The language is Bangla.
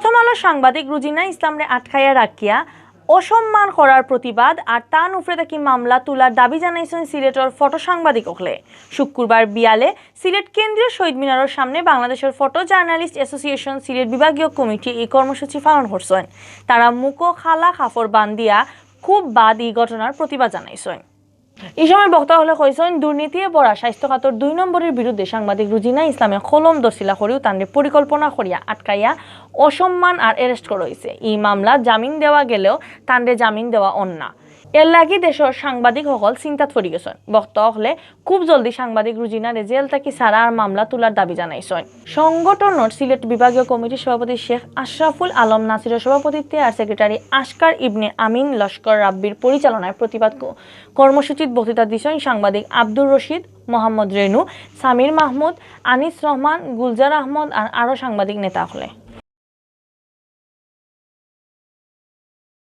প্রথম আলো সাংবাদিক রুজিনা ইসলামরে আটকাইয়া রাখিয়া অসম্মান করার প্রতিবাদ আর তান উপরে থাকি মামলা তোলার দাবি জানাইছেন সিলেটের ফটো সাংবাদিক হলে শুক্রবার বিয়ালে সিলেট কেন্দ্রীয় শহীদ মিনারের সামনে বাংলাদেশের ফটো জার্নালিস্ট অ্যাসোসিয়েশন সিলেট বিভাগীয় কমিটি এই কর্মসূচি পালন করছেন। তারা মুখো খালা কাপড় বান্ধিয়া খুব বাদ এই ঘটনার প্রতিবাদ জানাইছেন। এই সময় বক্তা হলে কইছেন দুর্নীতি বড়া স্বাস্থ্য খাতর 2 নম্বরের বিরুদ্ধে সাংবাদিক রুজিনা ইসলামে কলম দর্শিলা করেও তান্ডে পরিকল্পনা করিয়া আটকাইয়া অসম্মান আর অ্যারেস্ট করা হয়েছে। এই মামলা জামিন দেওয়া গেলেও তান্ডে জামিন দেওয়া অন্যা এর লাগি দেশের সাংবাদিক সকল চিন্তাত পড়ে গেছেন। বক্তা হলে খুব জলদি সাংবাদিক রুজিনারে জেল থেকে সারা আর মামলা তোলার দাবি জানাইছেন। সংগঠনের সিলেট বিভাগীয় কমিটির সভাপতি শেখ আশরাফুল আলম নাসিরের সভাপতিত্বে আর সেক্রেটারি আসকার ইবনে আমিন লস্কর রাব্বির পরিচালনায় প্রতিবাদ কর্মসূচিত বক্তৃতা দিয়েছেন সাংবাদিক আব্দুর রশিদ, মোহাম্মদ রেনু, সামির মাহমুদ, আনিস রহমান, গুলজার আহমদ আর আরও সাংবাদিক নেতা হলে।